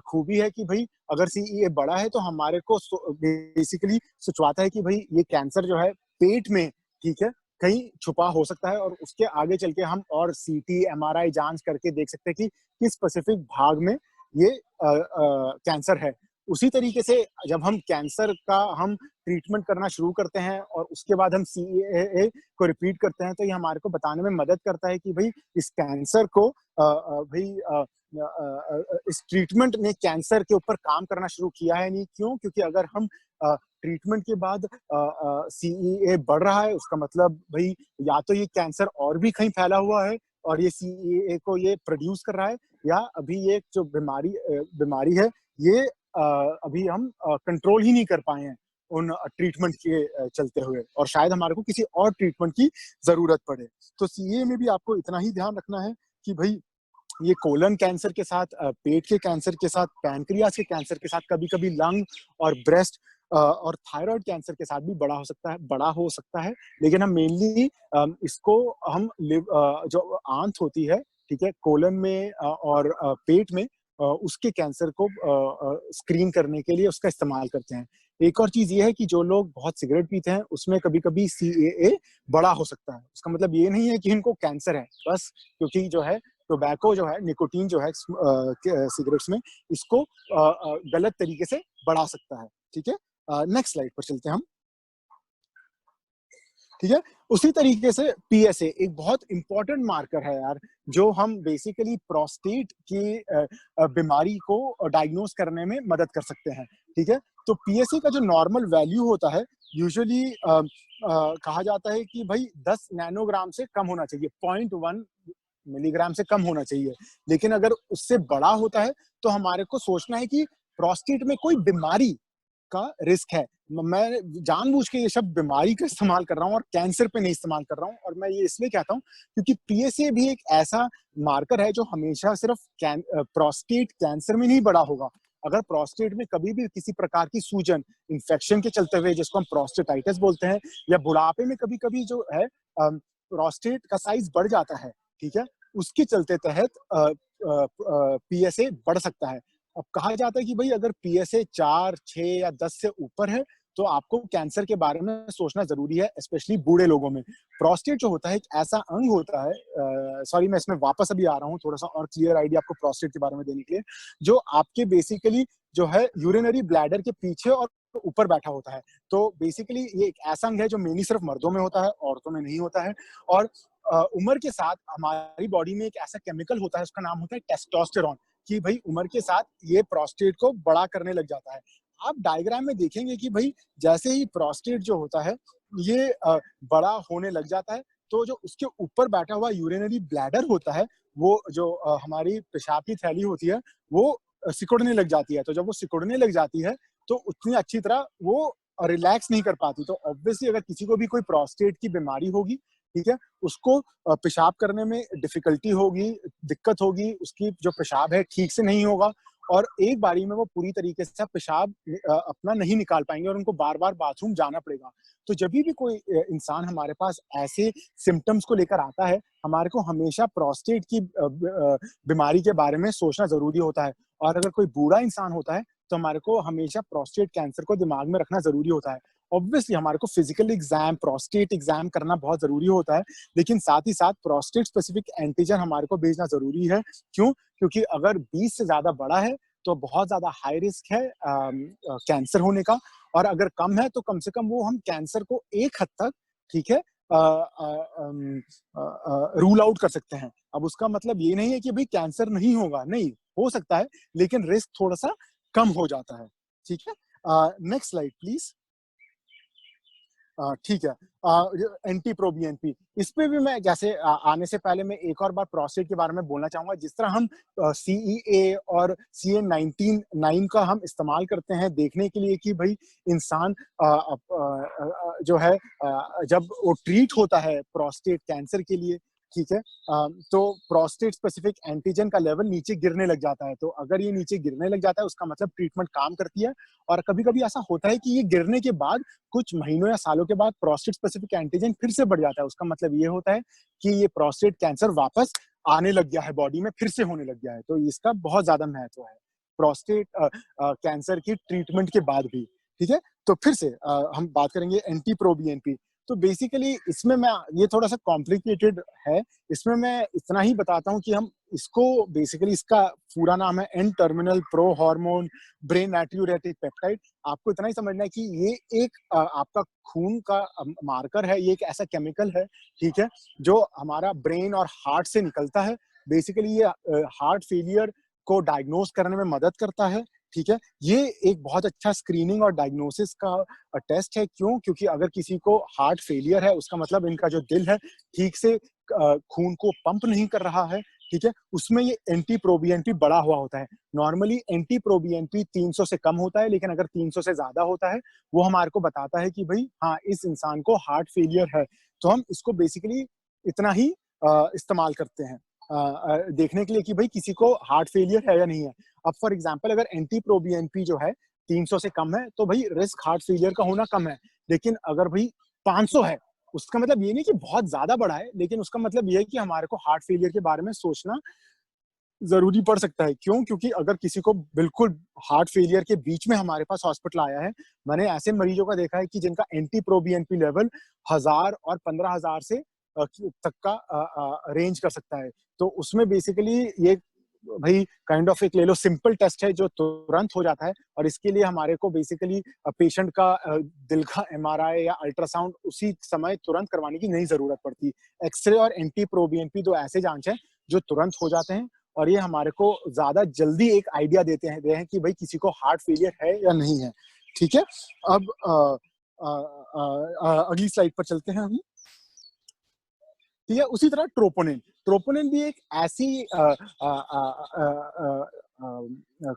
A: खूबी है कि भाई अगर सीईए बड़ा है तो हमारे को बेसिकली सोचवाता है कि भाई ये कैंसर जो है पेट में, ठीक है, कहीं छुपा हो सकता है, और उसके आगे चल के हम और सीटी एमआरआई जांच करके देख सकते हैं कि किस स्पेसिफिक भाग में ये कैंसर है। उसी तरीके से जब हम कैंसर का हम ट्रीटमेंट करना शुरू करते हैं और उसके बाद हम सीएए को रिपीट करते हैं, तो ये हमारे को बताने में मदद करता है कि भाई इस कैंसर को इस ट्रीटमेंट ने कैंसर के ऊपर काम करना शुरू किया है नहीं। क्यों? क्योंकि अगर हम ट्रीटमेंट के बाद सीईए बढ़ रहा है, उसका मतलब भाई या तो ये कैंसर और भी कहीं फैला हुआ है और ये सीईए को ये प्रोड्यूस कर रहा है, या अभी ये जो बीमारी है ये अभी हम कंट्रोल ही नहीं कर पाए हैं उन ट्रीटमेंट के चलते हुए, और शायद हमारे को किसी और ट्रीटमेंट की जरूरत पड़े। तो सीए में भी आपको इतना ही ध्यान रखना है कि भाई ये कोलन कैंसर के साथ, पेट के कैंसर के साथ, पैनक्रियास के कैंसर के साथ, कभी-कभी लंग और ब्रेस्ट और थायराइड कैंसर के साथ भी बड़ा हो सकता है। लेकिन हम मेनली इसको हम जो आंत होती है, ठीक है, कोलन में और पेट में उसके कैंसर को स्क्रीन करने के लिए उसका इस्तेमाल करते हैं। एक और चीज़ ये है कि जो लोग बहुत सिगरेट पीते हैं, उसमें कभी-कभी सीएए बड़ा हो सकता है। उसका मतलब ये नहीं है कि इनको कैंसर है, बस क्योंकि जो है टोबैको जो है, निकोटीन जो है सिगरेट्स में, इसको गलत तरीके से बढ़ा सकता है। ठीक है? नेक्स्ट स्लाइड पर चलते हैं हम। ठीक है? उसी तरीके से पीएसए एक बहुत इंपॉर्टेंट मार्कर है यार, जो हम बेसिकली प्रोस्टेट की बीमारी को डायग्नोज करने में मदद कर सकते हैं। ठीक है? तो पीएसए का जो नॉर्मल वैल्यू होता है, यूजुअली कहा जाता है कि भाई 10 नैनोग्राम से कम होना चाहिए, 0.1 मिलीग्राम से कम होना चाहिए। लेकिन अगर उससे बड़ा होता है, तो हमारे को सोचना है कि प्रोस्टेट में कोई बीमारी का रिस्क है। मैं जानबूझ के ये शब्द बीमारी का इस्तेमाल कर रहा हूँ और कैंसर पे नहीं इस्तेमाल कर रहा हूँ, और मैं ये इसलिए कहता हूँ क्योंकि पीएसए भी एक ऐसा मार्कर है जो हमेशा सिर्फ प्रोस्टेट कैंसर में नहीं बढ़ा होगा। अगर प्रोस्टेट में कभी भी किसी प्रकार की सूजन, इंफेक्शन के चलते हुए, जिसको हम प्रोस्टेटाइटिस बोलते हैं, या बुढ़ापे में कभी-कभी जो है प्रोस्टेट का साइज बढ़ जाता है, ठीक है? उसके चलते तहत पीएसए बढ़ सकता है। अब कहा जाता है कि भाई अगर पीएसए 4, 6 या 10 से ऊपर है, तो आपको कैंसर के बारे में सोचना ज़रूरी है, स्पेशली बूढ़े लोगों में। प्रोस्टेट जो होता है, एक ऐसा अंग होता है, सॉरी मैं इसमें वापस अभी आ रहा हूँ, थोड़ा-सा और क्लियर आइडिया आपको प्रोस्टेट के बारे में देने के लिए, जो आपके बेसिकली जो है यूरिनरी ब्लैडर के पीछे और ऊपर बैठा होता है। तो बेसिकली ये एक ऐसा अंग है जो मेनली सिर्फ मर्दों में होता है, औरतों में नहीं होता है, और उम्र के साथ हमारी बॉडी में एक ऐसा केमिकल होता है, उसका नाम होता है टेस्टोस्टेरोन, कि भाई उम्र के साथ ये प्रोस्टेट को बड़ा करने लग जाता है। आप डायग्राम में देखेंगे कि भाई जैसे ही प्रोस्टेट जो होता है, ये बड़ा होने लग जाता है, तो जो उसके ऊपर बैठा हुआ यूरिनरी ब्लैडर होता है, वो जो हमारी पेशाब की थैली होती है, वो सिकुड़ने लग जाती है। तो जब वो सिकुड़ने लग जाती है, तो उतनी अच्छी तरह वो रिलैक्स नहीं कर पाती। तो ऑब्वियसली अगर किसी को भी कोई प्रोस्टेट की बीमारी होगी, ठीक है, उसको पेशाब करने में डिफिकल्टी होगी, दिक्कत होगी, उसकी जो पेशाब है ठीक से नहीं होगा, और एक बारी में वो पूरी तरीके से पेशाब अपना नहीं निकाल पाएँगे और उनको बार-बार बाथरूम जाना पड़ेगा। तो जभी भी कोई इंसान हमारे पास ऐसे सिम्पटम्स को लेकर आता है, हमारे को हमेशा प्रोस्टेट की बीमारी के बारे में सोचना ज़रूरी होता है। और अगर कोई बूढ़ा इंसान होता है, तो हमारे को हमेशा प्रोस्टेट कैंसर को दिमाग में रखना ज़रूरी होता है। ऑब्वियसली हमारे को फिजिकल एग्जाम, प्रोस्टेट एग्जाम करना बहुत ज़रूरी होता है, लेकिन साथ ही साथ प्रोस्टेट स्पेसिफिक एंटीजन हमारे को भेजना ज़रूरी है। क्यों? क्योंकि अगर 20 से ज़्यादा बड़ा है, तो बहुत ज़्यादा हाई रिस्क है कैंसर होने का, और अगर कम है, तो कम से कम वो हम कैंसर को एक हद तक, ठीक है, रूल आउट कर सकते हैं। अब उसका मतलब ये नहीं है कि भई कैंसर नहीं होगा, नहीं, हो सकता है, लेकिन रिस्क थोड़ा-सा कम हो जाता है। ठीक है? Next slide please. ठीक है। एंटी प्रो बीएनपी, इस पे भी मैं जैसे आने से पहले मैं एक और बार प्रोस्टेट के बारे में बोलना चाहूँगा। जिस तरह हम सीईए और सीए 19 का हम इस्तेमाल करते हैं देखने के लिए कि भई इंसान जो है जब वो ट्रीट होता है प्रोस्टेट कैंसर के लिए, ठीक है। तो प्रोस्टेट स्पेसिफिक एंटीजन का लेवल नीचे गिरने लग जाता है। तो अगर ये नीचे गिरने लग जाता है उसका मतलब ट्रीटमेंट काम करती है। और कभी-कभी ऐसा होता है कि ये गिरने के बाद कुछ महीनों या सालों के बाद प्रोस्टेट स्पेसिफिक एंटीजन फिर से बढ़ जाता है। उसका मतलब ये होता है कि ये प्रोस्टेट कैंसर वापस आने लग गया है, बॉडी में फिर से होने लग गया है। तो इसका बहुत ज़्यादा महत्व है, प्रोस्टेट कैंसर की ट्रीटमेंट के बाद भी, ठीक है? तो फिर से हम बात करेंगे एंटी-प्रो-बीएनपी। तो बेसिकली इसमें मैं ये थोड़ा-सा कॉम्प्लिकेटेड है। इसमें मैं इतना ही बताता हूँ कि हम इसको बेसिकली इसका पूरा नाम है N terminal pro hormone brain natriuretic peptide. आपको इतना ही समझना है कि ये एक आपका खून का मार्कर है, ये एक ऐसा केमिकल है, ठीक है? जो हमारा ब्रेन और हार्ट से निकलता है। बेसिकली ये हार्ट फेलियर को डायग्नोज करने में मदद करता है, ठीक है? ये एक बहुत अच्छा स्क्रीनिंग और डायग्नोसिस का टेस्ट है। क्यों? क्योंकि अगर किसी को हार्ट फेलियर है, उसका मतलब इनका जो दिल है, ठीक से खून को पंप नहीं कर रहा है, ठीक है? उसमें ये एंटी-प्रोबीएनपी बढ़ा हुआ होता है। नॉर्मली एंटी-प्रोबीएनपी 300 से कम होता है, लेकिन अगर 300 से ज़्यादा होता है, वो हमारे को बताता है कि भई हाँ, इस इंसान को हार्ट फेलियर है। तो हम इसको बेसिकली इतना ही इस्तेमाल करते हैं देखने के लिए कि भई किसी को हार्ट फेलियर है या नहीं है। अब फॉर एग्जांपल अगर एंटी-प्रोबीएनपी जो है 300 से कम है, तो भई रिस्क हार्ट फेलियर का होना कम है। लेकिन अगर भई 500 है, उसका मतलब ये नहीं कि बहुत ज़्यादा बढ़ा है, लेकिन उसका मतलब ये है कि हमारे को हार्ट फेलियर के बारे में सोचना ज़रूरी पड़ सकता है। क्यों? क्योंकि अगर किसी को बिल्कुल हार्ट फेलियर के बीच में हमारे पास हॉस्पिटल आया है, मैंने ऐसे मरीजों का देखा है कि जिनका एंटी-प्रोबीएनपी लेवल 1000 और 15,000 से तक का रेंज कर सकता है। तो उसमें बेसिकली ये भई काइंड ऑफ एक ले लो सिंपल टेस्ट है जो तुरंत हो जाता है और इसके लिए हमारे को बेसिकली पेशेंट का दिल का एमआरआई या अल्ट्रासाउंड उसी समय तुरंत करवाने की नहीं ज़रूरत पड़ती। एक्स-रे और एंटी-प्रोबीएनपी 2 ऐसे जाँच हैं, जो तुरंत हो जाते हैं और ये हमारे को ज़्यादा जल्दी एक आइडिया देते हैं कि भई किसी को हार्ट फेलियर है या नहीं है, ठीक है? अब अगली स्लाइड पर चलते हैं हम। ठीक है? उसी तरह ट्रोपोनिन, ट्रोपोनिन भी एक ऐसी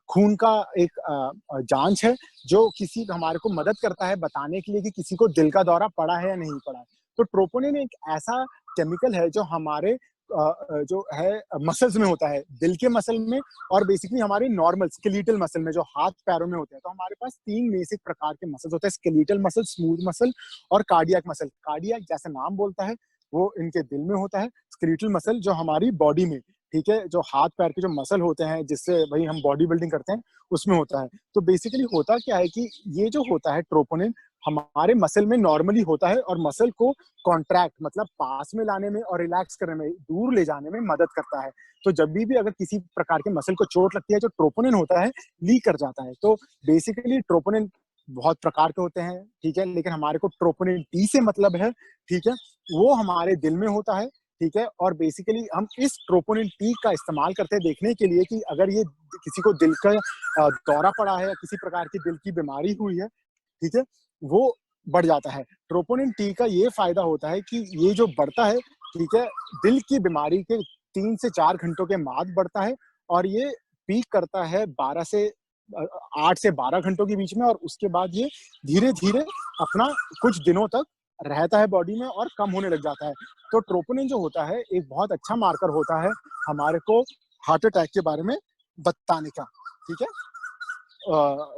A: खून का एक जाँच है, जो किसी हमारे को मदद करता है बताने के लिए कि किसी को दिल का दौरा पड़ा है या नहीं पड़ा है। तो ट्रोपोनिन एक ऐसा केमिकल है जो हमारे जो है मसल्स में होता है, दिल के मसल में और बेसिकली हमारे नॉर्मल स्केलेटल मसल में जो हाथ-पैरों में होते हैं। तो हमारे पास 3 बेसिक प्रकार के मसल्स होते हैं, स्केलेटल मसल, स्मूथ मसल और कार्डियक मसल। कार्डियक जैसा नाम बोलता है, वो इनके दिल में होता है, स्केलेटल मसल जो हमारी बॉडी में, ठीक है? जो हाथ-पैर के जो मसल होते हैं, जिससे भई हम बॉडी बिल्डिंग करते हैं, उसमें होता है। तो बेसिकली होता क्या है कि ये जो होता है ट्रोपोनिन, हमारे मसल में नॉर्मली होता है और मसल को कॉन्ट्रैक्ट मतलब पास में लाने में और रिलैक्स करने में, दूर ले जाने में मदद करता है। तो जब भी अगर किसी प्रकार के मसल को चोट लगती है, जो ट्रोपोनिन होता है, लीक कर जाता है। तो बेसिकली ट्रोपोनिन बहुत प्रकार के होते हैं, ठीक है? लेकिन हमारे को ट्रोपोनिन टी से मतलब है, ठीक है? वो हमारे दिल में होता है, ठीक है? और बेसिकली हम इस ट्रोपोनिन टी का इस्तेमाल करते हैं देखने के लिए कि अगर ये किसी को दिल का दौरा पड़ा है या किसी प्रकार की दिल की बीमारी हुई है, ठीक है? वो बढ़ जाता है। ट्रोपोनिन टी का ये फ़ायदा होता है कि ये जो बढ़ता है, ठीक है? दिल की बीमारी के 3 से 4 घंटों के बाद बढ़ता है और ये पीक करता है 12 से 8 से 12 घंटों के बीच में और उसके बाद ये धीरे-धीरे अपना कुछ दिनों तक रहता है बॉडी में और कम होने लग जाता है। तो ट्रोपोनिन जो होता है, एक बहुत अच्छा मार्कर होता है हमारे को हार्ट अटैक के बारे में बताने का, ठीक है?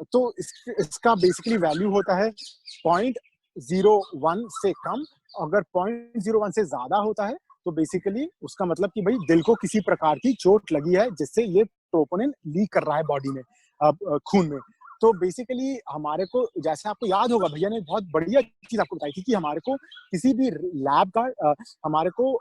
A: तो इसका बेसिकली वैल्यू होता है 0.01 से कम, अगर 0.01 से ज़्यादा होता है, तो बेसिकली उसका मतलब कि भई दिल को किसी प्रकार की चोट लगी है, जिससे ये ट्रोपोनिन लीक कर रहा है बॉडी में खून में। तो बेसिकली हमारे को जैसे आपको याद होगा भैया ने बहुत बढ़िया चीज़ आपको बताई थी कि हमारे को किसी भी लैब का हमारे को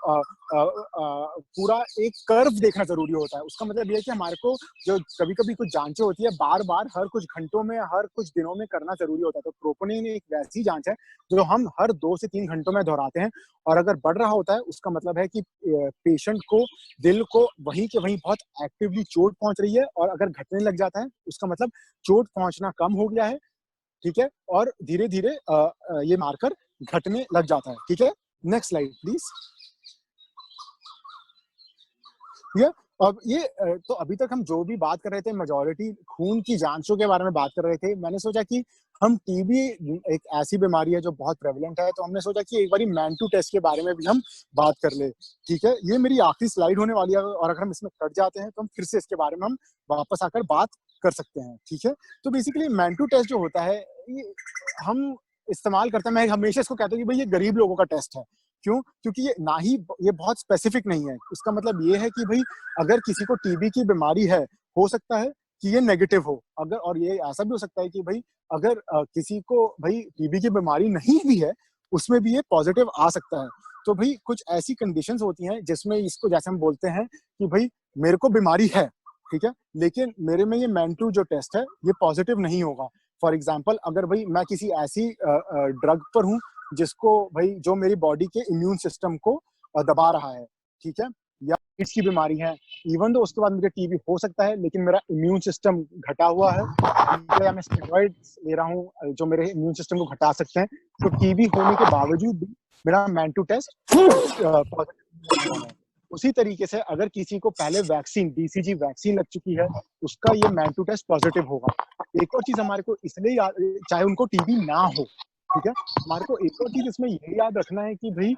A: पूरा एक कर्व देखना ज़रूरी होता है। उसका मतलब ये है कि हमारे को जो कभी-कभी कुछ जाँचें होती है, बार-बार हर कुछ घंटों में, हर कुछ दिनों में करना ज़रूरी होता है। तो ट्रोपोनिन एक वैसी जाँच है, जो हम हर 2 से 3 घंटों में दोहराते हैं और अगर बढ़ रहा होता है, उसका मतलब है कि पेशेंट को, दिल को वहीं के वहीं बहुत एक्टिवली चोट पहुँच रही है और अगर घटने लग जाता है, उसका मतलब चोट पहुँचना कम हो गया है, ठीक है? और धीरे-धीरे ये मार्कर घटने लग जाता है, ठीक है? Next slide please. ठीक है? अब ये तो अभी तक हम जो भी बात कर रहे थे मेजॉरिटी खून की जांचों के बारे में बात कर रहे थे। मैंने सोचा कि हम टीबी एक ऐसी बीमारी है जो बहुत प्रेवलेंट है, तो हमने सोचा कि एक बारी मैंटू टेस्ट के बारे में भी हम बात कर ले। ठीक है, ये मेरी आखिरी स्लाइड होने वाली है और अगर हम इसमें कट जाते हैं तो हम फिर से इसके बारे में हम वापस आकर बात कर सकते हैं। ठीक है, तो बेसिकली मैंटू टेस्ट जो होता है ये हम इस्तेमाल करते हैं। मैं हमेशा इसको कहता हूँ कि भाई ये गरीब लोगों का टेस्ट है। क्यों? क्योंकि ये बहुत स्पेसिफिक नहीं है। इसका मतलब ये है कि भाई अगर किसी को टीबी की बीमारी है, हो सकता है कि ये नेगेटिव हो। अगर और ये ऐसा भी हो सकता है कि भाई अगर किसी को भाई टीबी की बीमारी नहीं भी है, उसमें भी ये पॉजिटिव आ सकता है। तो भाई कुछ ऐसी कंडीशंस होती हैं जिसमें इसको जैसे हम बोलते हैं कि भाई मेरे को बीमारी है, ठीक है? लेकिन मेरे में ये मैंटू जो टेस्ट है, ये पॉजिटिव नहीं होगा। फॉर एग्जाम्पल अगर भाई मैं किसी ऐसी ड्रग पर हूँ जिसको भाई जो मेरी बॉडी के इम्यून सिस्टम को दबा रहा है, ठीक है? या एड्स की बीमारी है, इवन तो उसके बाद मुझे टीबी हो सकता है लेकिन मेरा इम्यून सिस्टम घटा हुआ है, या मैं स्टेरॉइड्स ले रहा हूँ जो मेरे इम्यून सिस्टम को घटा सकते हैं, तो टीबी होने के बावजूद भी मेरा मैंटू टेस्ट पॉजिटिव है। उसी तरीके से अगर किसी को पहले वैक्सीन बीसीजी वैक्सीन लग चुकी है, उसका ये मैंटू टेस्ट पॉजिटिव होगा। एक और चीज हमारे को इसलिए चाहे उनको टीबी ना हो, ठीक है, हमारे को एक और चीज इसमें ये याद रखना है कि भाई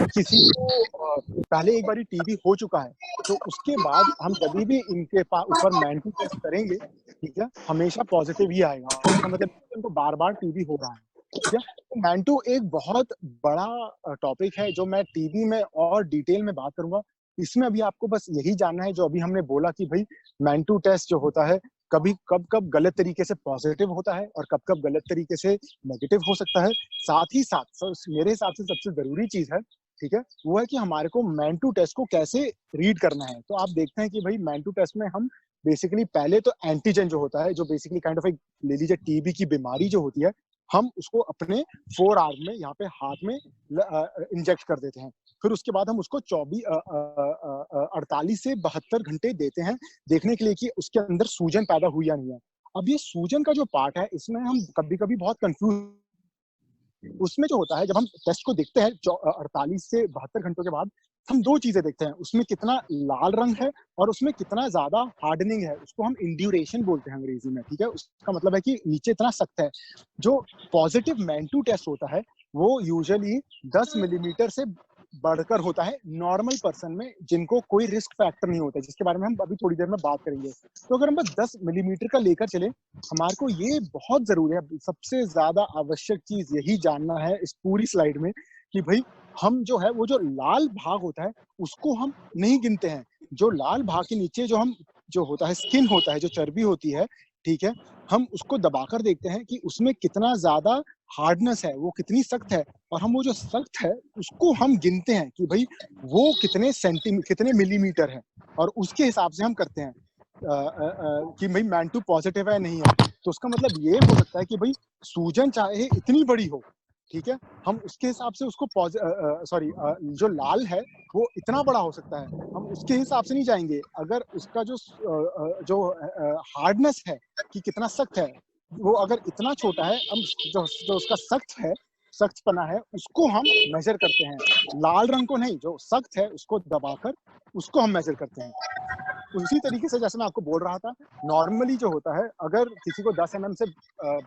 A: किसी को पहले एक बार टीबी हो चुका है, तो उसके बाद हम कभी भी इनके ऊपर मैंटू टेस्ट करेंगे, ठीक है, हमेशा पॉजिटिव ही आएगा। इसका मतलब उनको बार बार टीबी हो रहा है। ठीक है, तो मैंटू एक बहुत बड़ा टॉपिक है जो मैं टीबी में और डिटेल में बात करूंगा। इसमें अभी आपको बस यही जानना है जो अभी हमने बोला कि भाई मैंटू टेस्ट जो होता है कभी कब गलत तरीके से पॉजिटिव होता है और कब गलत तरीके से नेगेटिव हो सकता है। साथ ही साथ मेरे हिसाब से सबसे जरूरी चीज है, ठीक है, वो है कि हमारे को मैंटू टेस्ट को कैसे रीड करना है। तो आप देखते हैं कि भाई मैंटू टेस्ट में हम बेसिकली पहले तो एंटीजन जो होता है, जो बेसिकली काइंड ऑफ एक ले लीजिए टीबी की बीमारी जो होती है, हम उसको अपने 4 आर्म में यहाँ पे हाथ में इंजेक्ट कर देते हैं। फिर उसके बाद हम उसको 48 से 72 घंटे देते हैं देखने के लिए कि उसके अंदर सूजन पैदा हुई या नहीं है। अब ये सूजन का जो पार्ट है, इसमें हम कभी कभी बहुत कंफ्यूज, उसमें जो होता है जब हम टेस्ट को देखते हैं 48 से 72 घंटों के बाद, हम 2 चीजें देखते हैं, उसमें कितना लाल रंग है और उसमें कितना ज्यादा हार्डनिंग है। उसको हम इंड्यूरेशन बोलते हैं अंग्रेजी में, ठीक है। उसका मतलब है कि नीचे इतना सख्त है। जो पॉजिटिव मैंटू टेस्ट होता है वो यूजुअली 10 मिलीमीटर से बढ़कर होता है नॉर्मल पर्सन में, जिनको कोई रिस्क फैक्टर नहीं होता, जिसके बारे में हम अभी थोड़ी देर में बात करेंगे। तो अगर हम बस 10 मिलीमीटर का लेकर चले, हमारे को ये बहुत जरूरी है, सबसे ज्यादा आवश्यक चीज यही जानना है इस पूरी स्लाइड में कि भाई हम जो है वो जो लाल भाग होता है उसको हम नहीं गिनते हैं। जो लाल भाग के नीचे जो होता है स्किन होता है, जो चर्बी होती है, ठीक है, हम उसको दबाकर देखते हैं कि उसमें कितना ज्यादा हार्डनेस है, वो कितनी सख्त है, और हम वो जो सख्त है उसको हम गिनते हैं कि भाई वो कितने मिलीमीटर है, और उसके हिसाब से हम करते हैं कि भाई मैंटू पॉजिटिव है नहीं है। तो उसका मतलब ये हो सकता है कि भाई सूजन चाहे इतनी बड़ी हो, ठीक है, हम उसके हिसाब से उसको जो लाल है वो इतना बड़ा हो सकता है, हम उसके हिसाब से नहीं जाएंगे। अगर उसका जो हार्डनेस है कि कितना सख्त है, वो अगर इतना छोटा है, हम जो उसका सख्त पना है उसको हम मेजर करते हैं, लाल रंग को नहीं, जो सख्त है उसको दबाकर उसको हम मेजर करते हैं। उसी तरीके से जैसे मैं आपको बोल रहा था, नॉर्मली जो होता है अगर किसी को 10 mm से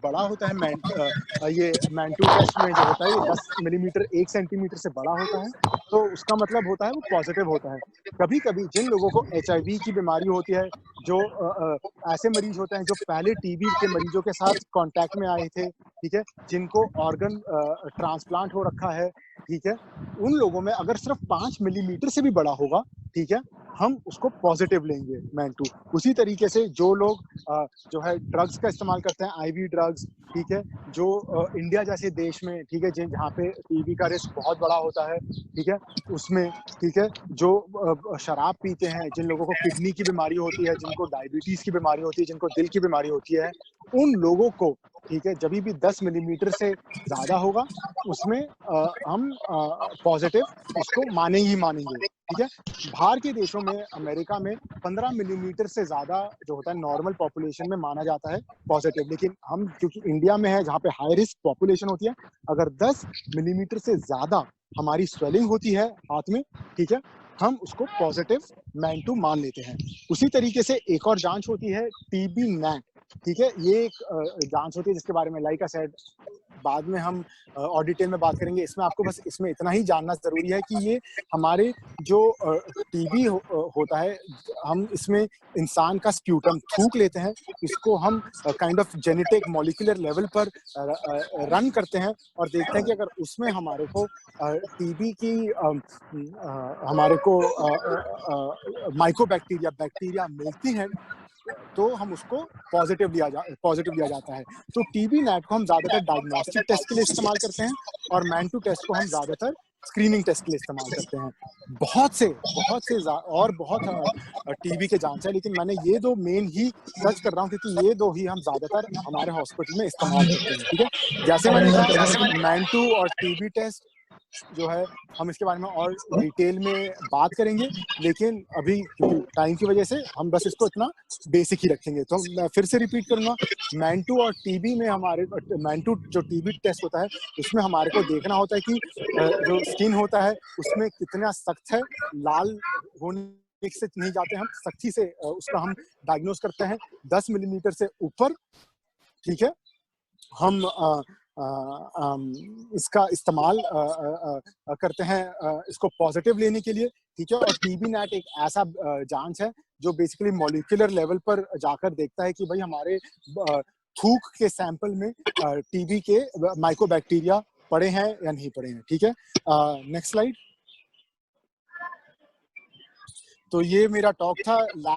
A: बड़ा होता है, ये मैंटू टेस्ट में जो होता है ये 10 मिलीमीटर 1 सेंटीमीटर से बड़ा होता है, तो उसका मतलब होता है वो पॉजिटिव होता है। कभी कभी जिन लोगों को HIV की बीमारी होती है, जो ऐसे मरीज होते हैं जो पहले टीबी के मरीजों के साथ कांटेक्ट में आए थे, ठीक है, जिनको ऑर्गन ट्रांसप्लांट हो रखा है, ठीक है, उन लोगों में अगर सिर्फ 5 मिलीमीटर से भी बड़ा होगा, ठीक है, हम उसको पॉजिटिव लेंगे मैंटू। उसी तरीके से जो लोग जो है ड्रग्स का इस्तेमाल करते हैं, IV ड्रग्स, ठीक है, जो इंडिया जैसे देश में, ठीक है, जहाँ पे टीबी का रिस्क बहुत बड़ा होता है, ठीक है, उसमें, ठीक है, जो शराब पीते हैं, जिन लोगों को किडनी की बीमारी होती है, जिनको डायबिटीज की बीमारी होती है, जिनको दिल की बीमारी होती है, उन लोगों को, ठीक है, जब भी 10 मिलीमीटर से ज्यादा होगा उसमें हम पॉजिटिव उसको मानेंगे ही मानेंगे, ठीक है। बाहर के देशों में, अमेरिका में 15 मिलीमीटर से ज्यादा जो होता है नॉर्मल पॉपुलेशन में माना जाता है पॉजिटिव, लेकिन हम क्योंकि इंडिया में है जहाँ पे हाई रिस्क पॉपुलेशन होती है, अगर 10 मिलीमीटर से ज्यादा हमारी स्वेलिंग होती है हाथ में, ठीक है, हम उसको पॉजिटिव मैन टू मान लेते हैं। उसी तरीके से एक और जांच होती है टीबी नैट, ठीक है। ये एक जांच होती है जिसके बारे में लाइक आई सेड बाद में हम और डिटेल में बात करेंगे। इसमें आपको बस इसमें इतना ही जानना जरूरी है कि ये हमारे जो टीबी होता है, हम इसमें इंसान का स्प्यूटम थूक लेते हैं, इसको हम kind of genetic molecular level पर रन करते हैं और देखते हैं कि अगर उसमें हमारे को टीबी की हमारे को माइकोबैक्टीरिया बैक्टीरिया मिलती हैं तो हम उसको पॉजिटिव लिया जाता है। तो टीबी नैट को हम ज्यादातर डायग्नोस्टिक टेस्ट के लिए इस्तेमाल करते हैं और मैन टू टेस्ट को हम ज्यादातर स्क्रीनिंग टेस्ट के लिए इस्तेमाल करते हैं। बहुत से और बहुत टीबी के जांच है, लेकिन मैंने ये दो मेन ही टच कर रहा हूँ क्योंकि ये दो ही हम ज्यादातर हमारे हॉस्पिटल में इस्तेमाल करते हैं, ठीक है। जैसे मैंने कहा मैन टू और टीबी टेस्ट जो है हम इसके बारे में और डिटेल में बात करेंगे, लेकिन अभी क्योंकि टाइम की वजह से हम बस इसको इतना बेसिक ही रखेंगे। तो मैं फिर से रिपीट करूंगा, मैन टू और टीबी में हमारे मैन टू जो टीबी टेस्ट होता है उसमें हमारे को देखना होता है कि जो स्किन होता है उसमें कितना सख्त है, लाल होने से नहीं जाते, हम सख्ती से उसका हम डायग्नोस करते हैं 10 मिलीमीटर से ऊपर, ठीक है। हम इसका इस्तेमाल करते हैं इसको पॉजिटिव लेने के लिए, ठीक है। और टीबी नैट एक ऐसा जांच है जो बेसिकली मॉलिक्यूलर लेवल पर जाकर देखता है कि भाई हमारे थूक के सैंपल में टीबी के माइकोबैक्टीरिया पड़े हैं या नहीं पड़े हैं, ठीक है। Next slide. तो ये मेरा टॉक था।